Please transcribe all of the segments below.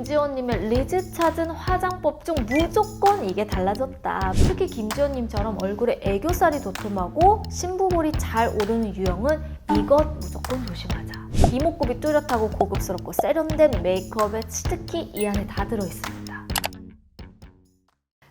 김지원님의 리즈 찾은 화장법 중 무조건 이게 달라졌다. 특히 김지원님처럼 얼굴에 애교살이 도톰하고 심부볼이 잘 오르는 유형은 이것 무조건 조심하자. 이목구비 뚜렷하고 고급스럽고 세련된 메이크업에 치트키 이 안에 다 들어있습니다.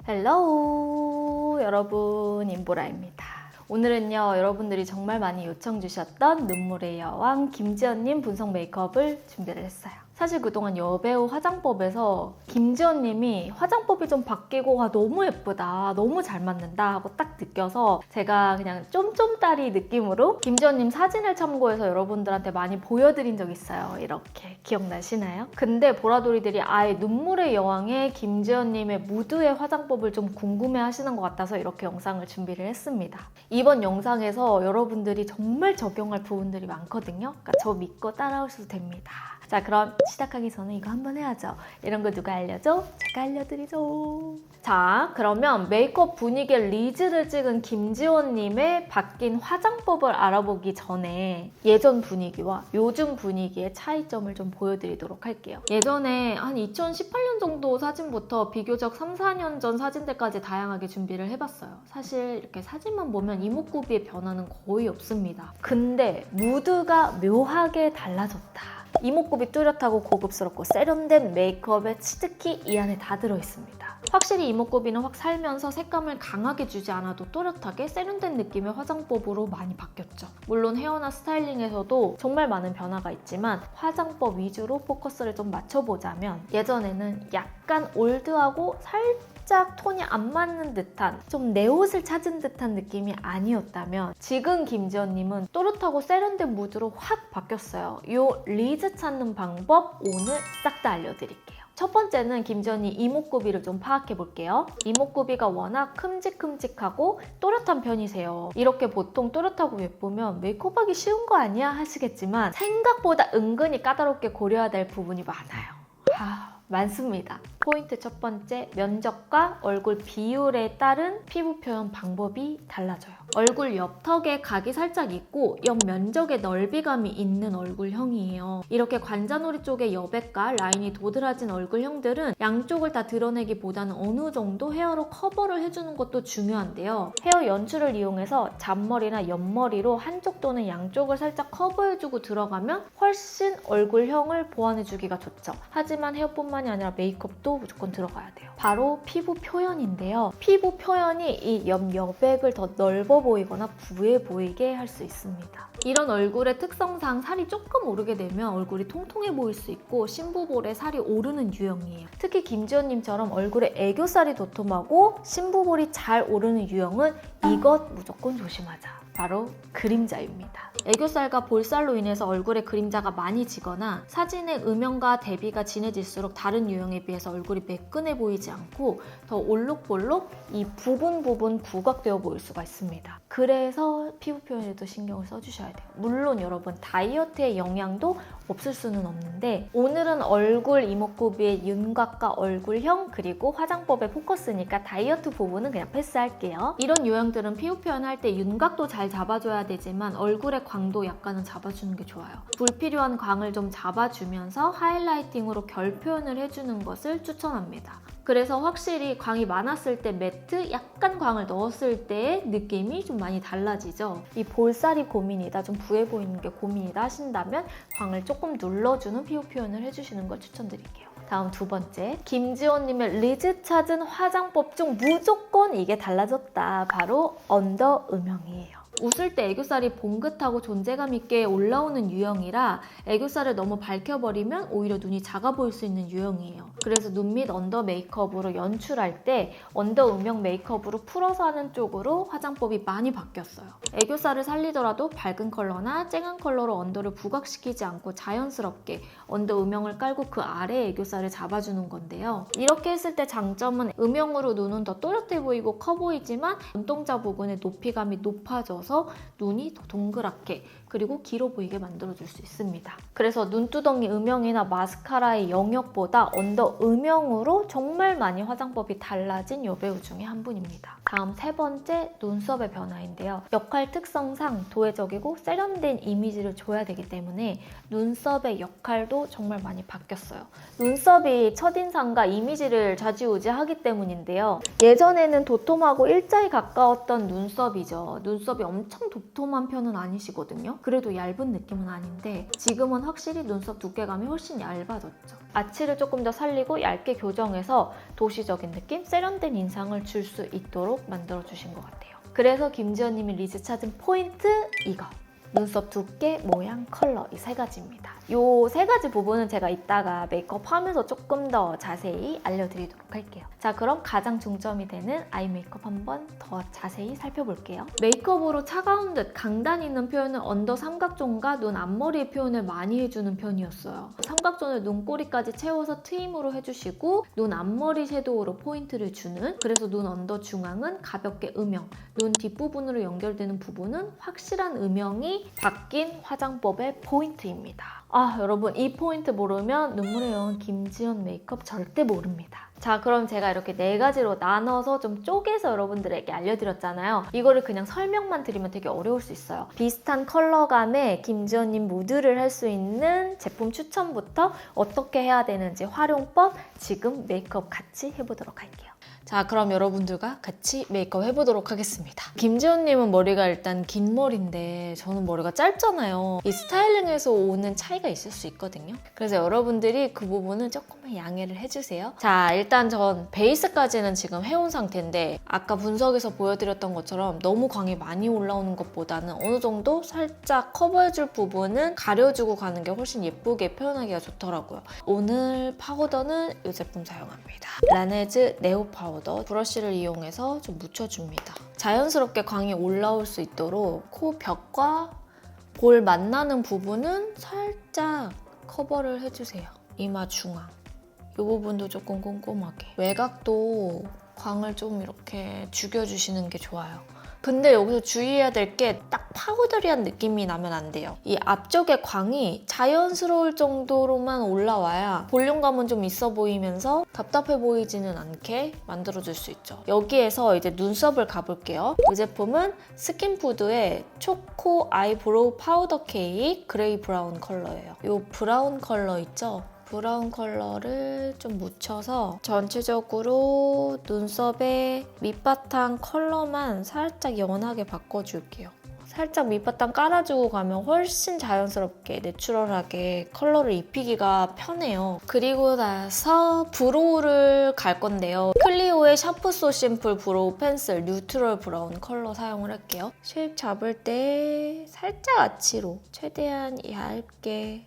헬로우 여러분, 임보라입니다. 오늘은요, 여러분들이 정말 많이 요청 주셨던 눈물의 여왕 김지연님 분석 메이크업을 준비를 했어요. 사실 그동안 여배우 화장법에서 김지연님이 화장법이 좀 바뀌고 와 너무 예쁘다, 너무 잘 맞는다 하고 딱 느껴서 제가 그냥 쫌쫌따리 느낌으로 김지연님 사진을 참고해서 여러분들한테 많이 보여드린 적 있어요. 이렇게 기억나시나요? 근데 보라돌이들이 아예 눈물의 여왕의 김지연님의 무드의 화장법을 좀 궁금해 하시는 것 같아서 이렇게 영상을 준비를 했습니다. 이번 영상에서 여러분들이 정말 적용할 부분들이 많거든요. 그러니까 저 믿고 따라오셔도 됩니다. 자, 그럼 시작하기 전에 이거 한번 해야죠. 이런 거 누가 알려줘? 제가 알려드리죠. 자, 그러면 메이크업 분위기에 리즈를 찍은 김지원님의 바뀐 화장법을 알아보기 전에 예전 분위기와 요즘 분위기의 차이점을 좀 보여드리도록 할게요. 예전에 한 2018년 정도 사진부터 비교적 3, 4년 전 사진들까지 다양하게 준비를 해봤어요. 사실 이렇게 사진만 보면 이목구비의 변화는 거의 없습니다. 근데 무드가 묘하게 달라졌다. 이목구비 뚜렷하고 고급스럽고 세련된 메이크업에 치트키 이 안에 다 들어있습니다. 확실히 이목구비는 확 살면서 색감을 강하게 주지 않아도 또렷하게 세련된 느낌의 화장법으로 많이 바뀌었죠. 물론 헤어나 스타일링에서도 정말 많은 변화가 있지만 화장법 위주로 포커스를 좀 맞춰보자면 예전에는 약간 올드하고 살짝 톤이 안 맞는 듯한 좀 내 옷을 찾은 듯한 느낌이 아니었다면 지금 김지연님은 또렷하고 세련된 무드로 확 바뀌었어요. 이 리즈 찾는 방법 오늘 싹 다 알려드릴게요. 첫 번째는 김지연이 이목구비를 좀 파악해 볼게요. 이목구비가 워낙 큼직큼직하고 또렷한 편이세요. 이렇게 보통 또렷하고 예쁘면 메이크업하기 쉬운 거 아니야 하시겠지만 생각보다 은근히 까다롭게 고려해야 될 부분이 많아요. 많습니다. 포인트 첫 번째, 면적과 얼굴 비율에 따른 피부 표현 방법이 달라져요. 얼굴 옆턱에 각이 살짝 있고 옆 면적에 넓이감이 있는 얼굴형이에요. 이렇게 관자놀이 쪽에 여백과 라인이 도드라진 얼굴형들은 양쪽을 다 드러내기보다는 어느 정도 헤어로 커버를 해주는 것도 중요한데요. 헤어 연출을 이용해서 잔머리나 옆머리로 한쪽 또는 양쪽을 살짝 커버해주고 들어가면 훨씬 얼굴형을 보완해주기가 좋죠. 하지만 헤어뿐만이 아니라 메이크업도 무조건 들어가야 돼요. 바로 피부 표현인데요. 피부 표현이 이 옆 여백을 더 넓어 보이거나 부해 보이게 할 수 있습니다. 이런 얼굴의 특성상 살이 조금 오르게 되면 얼굴이 통통해 보일 수 있고 심부볼에 살이 오르는 유형이에요. 특히 김지연님처럼 얼굴에 애교살이 도톰하고 심부볼이 잘 오르는 유형은 이것 무조건 조심하자. 바로 그림자입니다. 애교살과 볼살로 인해서 얼굴에 그림자가 많이 지거나 사진의 음영과 대비가 진해질수록 다른 유형에 비해서 얼굴이 매끈해 보이지 않고 더 올록볼록 이 부분 부각되어 보일 수가 있습니다. 그래서 피부 표현에도 신경을 써주셔야 돼요. 물론 여러분 다이어트의 영향도 없을 수는 없는데 오늘은 얼굴 이목구비의 윤곽과 얼굴형 그리고 화장법의 포커스니까 다이어트 부분은 그냥 패스할게요. 이런 유형들은 피부 표현할 때 윤곽도 잘 잡아줘야 되지만 얼굴의 광도 약간은 잡아주는 게 좋아요. 불필요한 광을 좀 잡아주면서 하이라이팅으로 결 표현을 해주는 것을 추천합니다. 그래서 확실히 광이 많았을 때 매트, 약간 광을 넣었을 때의 느낌이 좀 많이 달라지죠. 이 볼살이 고민이다, 좀 부해 보이는 게 고민이다 하신다면 광을 조금 눌러주는 피부 표현을 해주시는 걸 추천드릴게요. 다음 두 번째, 김지원님의 리즈 찾은 화장법 중 무조건 이게 달라졌다. 바로 언더 음영이에요. 웃을 때 애교살이 봉긋하고 존재감 있게 올라오는 유형이라 애교살을 너무 밝혀버리면 오히려 눈이 작아 보일 수 있는 유형이에요. 그래서 눈 밑 언더 메이크업으로 연출할 때 언더 음영 메이크업으로 풀어서 하는 쪽으로 화장법이 많이 바뀌었어요. 애교살을 살리더라도 밝은 컬러나 쨍한 컬러로 언더를 부각시키지 않고 자연스럽게 언더 음영을 깔고 그 아래에 애교살을 잡아주는 건데요. 이렇게 했을 때 장점은 음영으로 눈은 더 또렷해 보이고 커 보이지만 눈동자 부분의 높이감이 높아져서 눈이 더 동그랗게 그리고 길어 보이게 만들어줄 수 있습니다. 그래서 눈두덩이 음영이나 마스카라의 영역보다 언더 음영으로 정말 많이 화장법이 달라진 여배우 중에 한 분입니다. 다음 세 번째, 눈썹의 변화인데요. 역할 특성상 도회적이고 세련된 이미지를 줘야 되기 때문에 눈썹의 역할도 정말 많이 바뀌었어요. 눈썹이 첫인상과 이미지를 좌지우지하기 때문인데요. 예전에는 도톰하고 일자에 가까웠던 눈썹이죠. 눈썹이 엄청 도톰한 편은 아니시거든요. 그래도 얇은 느낌은 아닌데 지금은 확실히 눈썹 두께감이 훨씬 얇아졌죠. 아치를 조금 더 살리고 얇게 교정해서 도시적인 느낌, 세련된 인상을 줄 수 있도록 만들어주신 것 같아요. 그래서 김지연님이 리즈 찾은 포인트 이거! 눈썹 두께, 모양, 컬러 이 세 가지입니다. 이 세 가지 부분은 제가 이따가 메이크업 하면서 조금 더 자세히 알려드리도록 할게요. 자, 그럼 가장 중점이 되는 아이 메이크업 한번 더 자세히 살펴볼게요. 메이크업으로 차가운 듯 강단 있는 표현은 언더 삼각존과 눈 앞머리의 표현을 많이 해주는 편이었어요. 삼각존을 눈꼬리까지 채워서 트임으로 해주시고 눈 앞머리 섀도우로 포인트를 주는, 그래서 눈 언더 중앙은 가볍게 음영, 눈 뒷부분으로 연결되는 부분은 확실한 음영이 바뀐 화장법의 포인트입니다. 여러분 이 포인트 모르면 눈물의 여왕 김지연 메이크업 절대 모릅니다. 자, 그럼 제가 이렇게 네 가지로 나눠서 좀 쪼개서 여러분들에게 알려드렸잖아요. 이거를 그냥 설명만 드리면 되게 어려울 수 있어요. 비슷한 컬러감의 김지연님 무드를 할 수 있는 제품 추천부터 어떻게 해야 되는지 활용법 지금 메이크업 같이 해보도록 할게요. 자, 그럼 여러분들과 같이 메이크업 해보도록 하겠습니다. 김지연님은 머리가 일단 긴 머리인데 저는 머리가 짧잖아요. 이 스타일링에서 오는 차이가 있을 수 있거든요. 그래서 여러분들이 그 부분은 조금만 양해를 해주세요. 자, 일단 전 베이스까지는 지금 해온 상태인데 아까 분석에서 보여드렸던 것처럼 너무 광이 많이 올라오는 것보다는 어느 정도 살짝 커버해줄 부분은 가려주고 가는 게 훨씬 예쁘게 표현하기가 좋더라고요. 오늘 파우더는 이 제품 사용합니다. 라네즈 네오 파우더. 브러쉬를 이용해서 좀 묻혀줍니다. 자연스럽게 광이 올라올 수 있도록 코 벽과 볼 만나는 부분은 살짝 커버를 해주세요. 이마 중앙. 이 부분도 조금 꼼꼼하게. 외곽도 광을 좀 이렇게 죽여주시는 게 좋아요. 근데 여기서 주의해야 될 게 딱 파우더리한 느낌이 나면 안 돼요. 이 앞쪽에 광이 자연스러울 정도로만 올라와야 볼륨감은 좀 있어 보이면서 답답해 보이지는 않게 만들어줄 수 있죠. 여기에서 이제 눈썹을 가볼게요. 이 제품은 스킨푸드의 초코 아이브로우 파우더 케이크 그레이 브라운 컬러예요. 이 브라운 컬러 있죠? 브라운 컬러를 좀 묻혀서 전체적으로 눈썹의 밑바탕 컬러만 살짝 연하게 바꿔줄게요. 살짝 밑바탕 깔아주고 가면 훨씬 자연스럽게 내추럴하게 컬러를 입히기가 편해요. 그리고 나서 브로우를 갈 건데요. 클리오의 샤프 소 심플 브로우 펜슬 뉴트럴 브라운 컬러 사용을 할게요. 쉐입 잡을 때 살짝 아치로 최대한 얇게.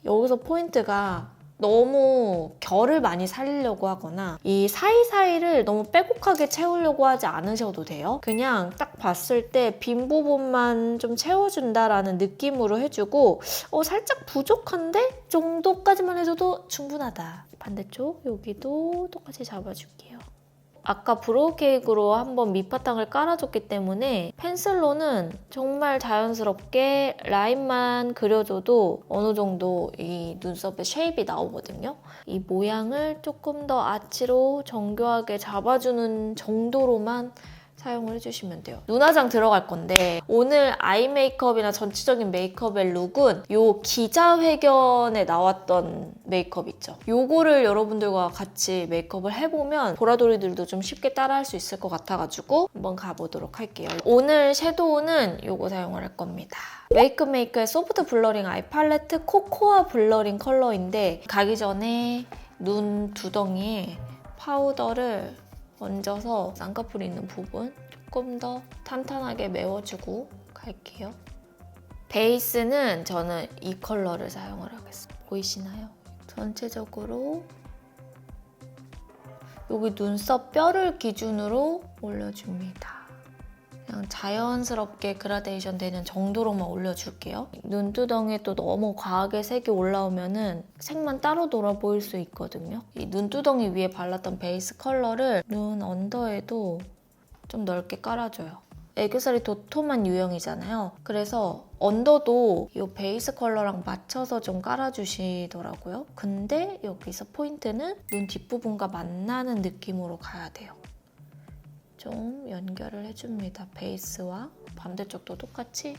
여기서 포인트가 너무 결을 많이 살리려고 하거나 이 사이사이를 너무 빼곡하게 채우려고 하지 않으셔도 돼요. 그냥 딱 봤을 때 빈 부분만 좀 채워준다라는 느낌으로 해주고 살짝 부족한데? 정도까지만 해줘도 충분하다. 반대쪽 여기도 똑같이 잡아줄게요. 아까 브로우 케이크로 한번 밑바탕을 깔아줬기 때문에 펜슬로는 정말 자연스럽게 라인만 그려줘도 어느 정도 이 눈썹의 쉐입이 나오거든요. 이 모양을 조금 더 아치로 정교하게 잡아주는 정도로만 사용을 해주시면 돼요. 눈화장 들어갈 건데 오늘 아이 메이크업이나 전체적인 메이크업의 룩은 이 기자회견에 나왔던 메이크업 있죠. 요거를 여러분들과 같이 메이크업을 해보면 보라돌이들도 좀 쉽게 따라할 수 있을 것 같아가지고 한번 가보도록 할게요. 오늘 섀도우는 요거 사용을 할 겁니다. 메이크메이크의 소프트 블러링 아이 팔레트 코코아 블러링 컬러인데 가기 전에 눈 두덩이에 파우더를 얹어서 쌍꺼풀 있는 부분 조금 더 탄탄하게 메워주고 갈게요. 베이스는 저는 이 컬러를 사용을 하겠습니다. 보이시나요? 전체적으로 여기 눈썹 뼈를 기준으로 올려줍니다. 그냥 자연스럽게 그라데이션 되는 정도로만 올려줄게요. 눈두덩이에 또 너무 과하게 색이 올라오면 색만 따로 돌아 보일 수 있거든요. 이 눈두덩이 위에 발랐던 베이스 컬러를 눈 언더에도 좀 넓게 깔아줘요. 애교살이 도톰한 유형이잖아요. 그래서 언더도 이 베이스 컬러랑 맞춰서 좀 깔아주시더라고요. 근데 여기서 포인트는 눈 뒷부분과 만나는 느낌으로 가야 돼요. 좀 연결을 해줍니다. 베이스와 반대쪽도 똑같이.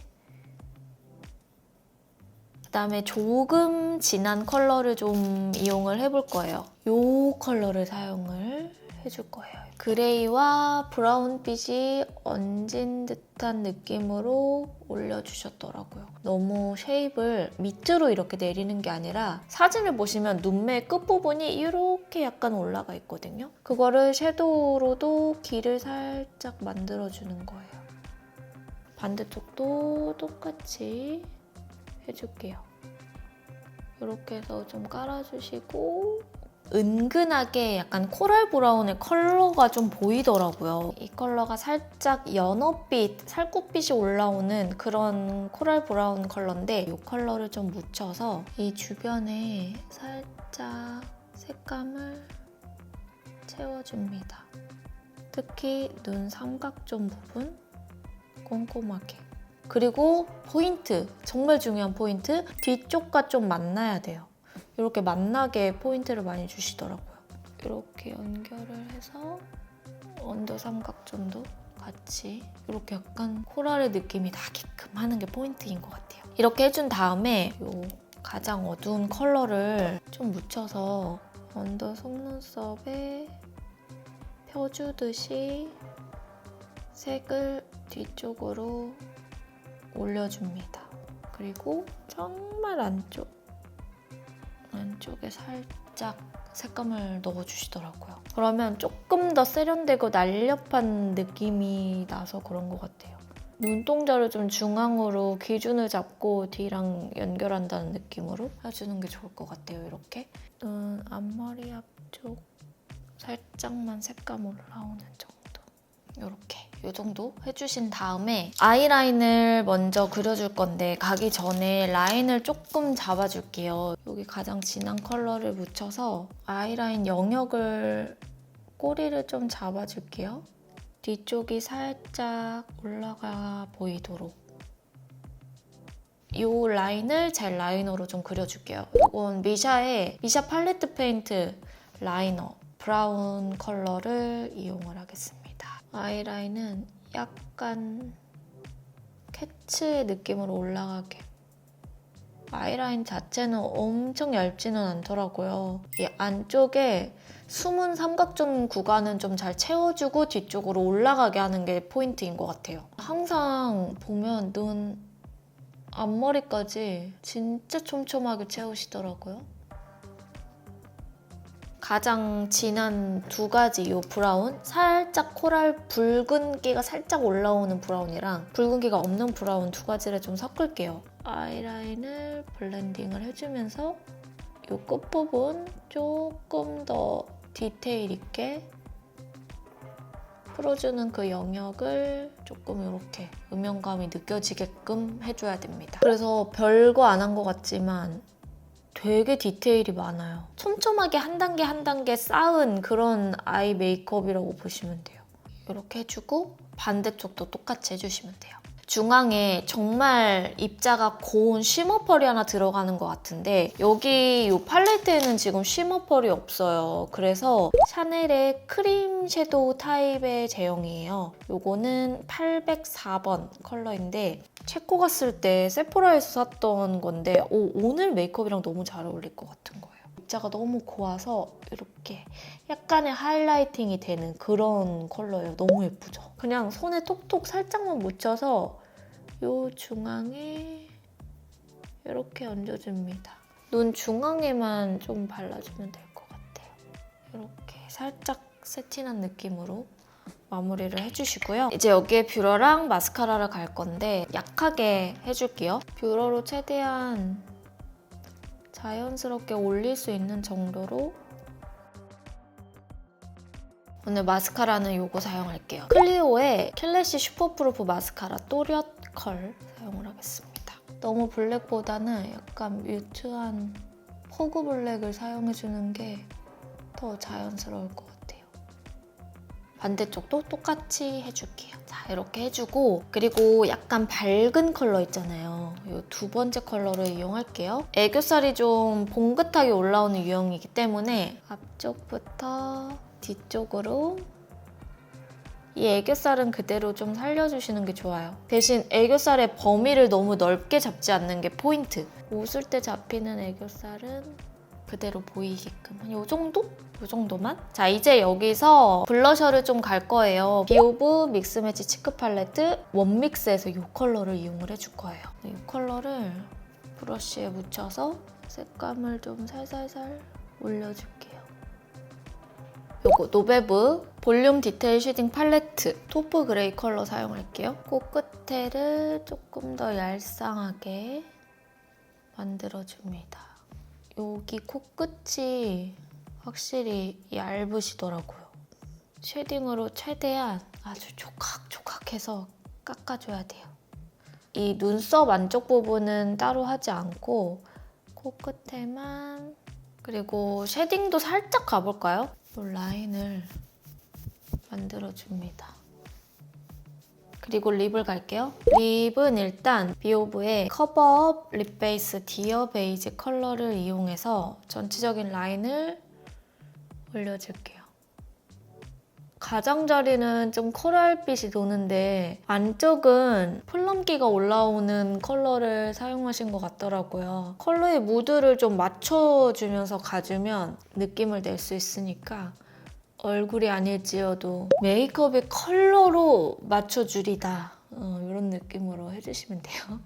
그다음에 조금 진한 컬러를 좀 이용을 해볼 거예요. 이 컬러를 사용을 해줄 거예요. 그레이와 브라운빛이 얹은 듯한 느낌으로 올려주셨더라고요. 너무 쉐입을 밑으로 이렇게 내리는 게 아니라 사진을 보시면 눈매 끝부분이 이렇게 약간 올라가 있거든요. 그거를 섀도우로도 길을 살짝 만들어주는 거예요. 반대쪽도 똑같이 해줄게요. 이렇게 해서 좀 깔아주시고 은근하게 약간 코랄 브라운의 컬러가 좀 보이더라고요. 이 컬러가 살짝 연어빛, 살구빛이 올라오는 그런 코랄 브라운 컬러인데 이 컬러를 좀 묻혀서 이 주변에 살짝 색감을 채워줍니다. 특히 눈 삼각존 부분 꼼꼼하게. 그리고 포인트, 정말 중요한 포인트, 뒤쪽과 좀 만나야 돼요. 이렇게 만나게 포인트를 많이 주시더라고요. 이렇게 연결을 해서 언더 삼각존도 같이 이렇게 약간 코랄의 느낌이 나게끔 하는 게 포인트인 것 같아요. 이렇게 해준 다음에 이 가장 어두운 컬러를 좀 묻혀서 언더 속눈썹에 펴주듯이 색을 뒤쪽으로 올려줍니다. 그리고 정말 안쪽에 살짝 색감을 넣어주시더라고요. 그러면 조금 더 세련되고 날렵한 느낌이 나서 그런 것 같아요. 눈동자를 좀 중앙으로 기준을 잡고 뒤랑 연결한다는 느낌으로 해주는 게 좋을 것 같아요. 이렇게 눈 앞머리 앞쪽 살짝만 색감 올라오는 정도. 이렇게 이 정도 해주신 다음에 아이라인을 먼저 그려줄 건데 가기 전에 라인을 조금 잡아줄게요. 여기 가장 진한 컬러를 묻혀서 아이라인 영역을 꼬리를 좀 잡아줄게요. 뒤쪽이 살짝 올라가 보이도록 이 라인을 젤 라이너로 좀 그려줄게요. 이건 미샤 팔레트 페인트 라이너 브라운 컬러를 이용을 하겠습니다. 아이라인은 약간 캐츠의 느낌으로 올라가게. 아이라인 자체는 엄청 얇지는 않더라고요. 이 안쪽에 숨은 삼각존 구간은 좀 잘 채워주고 뒤쪽으로 올라가게 하는 게 포인트인 것 같아요. 항상 보면 눈 앞머리까지 진짜 촘촘하게 채우시더라고요. 가장 진한 두 가지 이 브라운, 살짝 코랄 붉은기가 살짝 올라오는 브라운이랑 붉은기가 없는 브라운 두 가지를 좀 섞을게요. 아이라인을 블렌딩을 해주면서 이 끝부분 조금 더 디테일 있게 풀어주는 그 영역을 조금 이렇게 음영감이 느껴지게끔 해줘야 됩니다. 그래서 별거 안 한 것 같지만 되게 디테일이 많아요. 촘촘하게 한 단계 한 단계 쌓은 그런 아이 메이크업이라고 보시면 돼요. 이렇게 해주고 반대쪽도 똑같이 해주시면 돼요. 중앙에 정말 입자가 고운 쉬머 펄이 하나 들어가는 것 같은데 여기 이 팔레트에는 지금 쉬머 펄이 없어요. 그래서 샤넬의 크림 섀도우 타입의 제형이에요. 이거는 804번 컬러인데 체코 갔을 때 세포라에서 샀던 건데 오늘 메이크업이랑 너무 잘 어울릴 것 같은 거예요. 입자가 너무 고와서 이렇게 약간의 하이라이팅이 되는 그런 컬러예요. 너무 예쁘죠? 그냥 손에 톡톡 살짝만 묻혀서 이 중앙에 이렇게 얹어줍니다. 눈 중앙에만 좀 발라주면 될 것 같아요. 이렇게 살짝 세팅한 느낌으로 마무리를 해주시고요. 이제 여기에 뷰러랑 마스카라를 갈 건데 약하게 해줄게요. 뷰러로 최대한 자연스럽게 올릴 수 있는 정도로 오늘 마스카라는 이거 사용할게요. 클리오의 클래시 슈퍼프루프 마스카라 또렷 컬 사용을 하겠습니다. 너무 블랙보다는 약간 뮤트한 호구 블랙을 사용해주는 게 더 자연스러울 것 같아요. 반대쪽도 똑같이 해줄게요. 자, 이렇게 해주고 그리고 약간 밝은 컬러 있잖아요. 이 두 번째 컬러를 이용할게요. 애교살이 좀 봉긋하게 올라오는 유형이기 때문에 앞쪽부터 뒤쪽으로 이 애교살은 그대로 좀 살려주시는 게 좋아요. 대신 애교살의 범위를 너무 넓게 잡지 않는 게 포인트. 웃을 때 잡히는 애교살은 그대로 보이게끔 한 요 정도? 요 정도만? 자, 이제 여기서 블러셔를 좀 갈 거예요. 비오브 믹스매치 치크 팔레트 원믹스에서 이 컬러를 이용을 해줄 거예요. 이 컬러를 브러쉬에 묻혀서 색감을 좀 살살살 올려줄게요. 요거 노베브 볼륨 디테일 쉐딩 팔레트 토프 그레이 컬러 사용할게요. 코끝에를 조금 더 얄쌍하게 만들어줍니다. 여기 코끝이 확실히 얇으시더라고요. 쉐딩으로 최대한 아주 조각조각해서 깎아줘야 돼요. 이 눈썹 안쪽 부분은 따로 하지 않고 코끝에만 그리고 쉐딩도 살짝 가볼까요? 이 라인을 만들어줍니다. 그리고 립을 갈게요. 립은 일단 비오브의 커버업 립 베이스 디어 베이지 컬러를 이용해서 전체적인 라인을 올려줄게요. 가장자리는 좀 코랄빛이 도는데 안쪽은 플럼기가 올라오는 컬러를 사용하신 것 같더라고요. 컬러의 무드를 좀 맞춰주면서 가주면 느낌을 낼 수 있으니까 얼굴이 아닐지어도 메이크업의 컬러로 맞춰주리다. 이런 느낌으로 해주시면 돼요.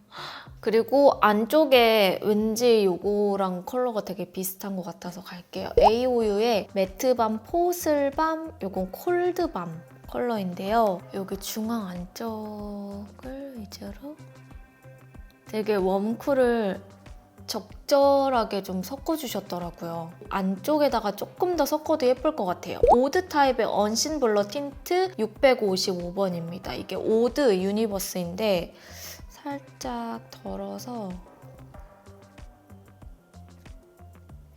그리고 안쪽에 왠지 요거랑 컬러가 되게 비슷한 것 같아서 갈게요. 에이오유의 매트밤 포슬밤, 요건 콜드밤 컬러인데요. 여기 중앙 안쪽을 위주로 되게 웜쿨을 적절하게 좀 섞어주셨더라고요. 안쪽에다가 조금 더 섞어도 예쁠 것 같아요. 오드 타입의 언신 블러 틴트 655번입니다. 이게 오드 유니버스인데 살짝 덜어서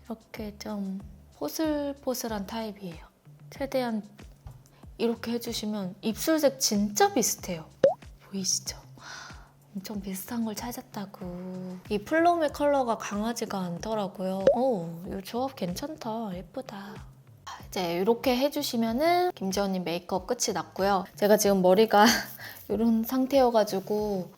이렇게 좀 포슬포슬한 타입이에요. 최대한 이렇게 해주시면 입술색 진짜 비슷해요. 보이시죠? 엄청 비슷한 걸 찾았다고. 이 플럼의 컬러가 강하지가 않더라고요. 오, 이 조합 괜찮다. 예쁘다. 이제 이렇게 해주시면은 김지연님 메이크업 끝이 났고요. 제가 지금 머리가 이런 상태여가지고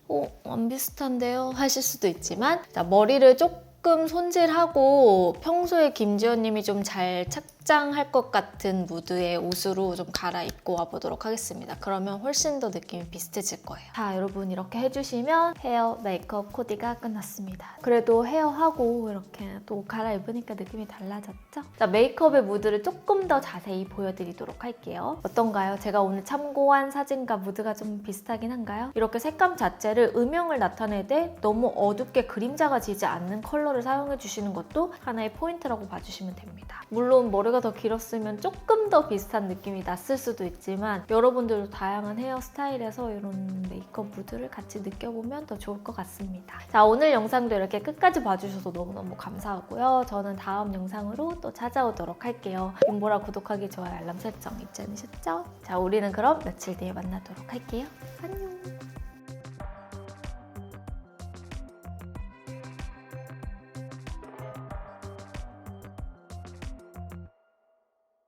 안 비슷한데요? 하실 수도 있지만 자, 머리를 조금 손질하고 평소에 김지연님이 좀 잘 착장할 것 같은 무드의 옷으로 좀 갈아입고 와보도록 하겠습니다. 그러면 훨씬 더 느낌이 비슷해질 거예요. 자, 여러분 이렇게 해주시면 헤어 메이크업 코디가 끝났습니다. 그래도 헤어하고 이렇게 또 옷 갈아입으니까 느낌이 달라졌죠? 자, 메이크업의 무드를 조금 더 자세히 보여드리도록 할게요. 어떤가요? 제가 오늘 참고한 사진과 무드가 좀 비슷하긴 한가요? 이렇게 색감 자체를 음영을 나타내되 너무 어둡게 그림자가 지지 않는 컬러를 사용해주시는 것도 하나의 포인트라고 봐주시면 됩니다. 물론 머리가 더 길었으면 조금 더 비슷한 느낌이 났을 수도 있지만 여러분들도 다양한 헤어스타일에서 이런 메이크업 무드를 같이 느껴보면 더 좋을 것 같습니다. 자, 오늘 영상도 이렇게 끝까지 봐주셔서 너무너무 감사하고요. 저는 다음 영상으로 또 찾아오도록 할게요. 윤보라 구독하기, 좋아요, 알람 설정 잊지 않으셨죠? 자, 우리는 그럼 며칠 뒤에 만나도록 할게요. 안녕!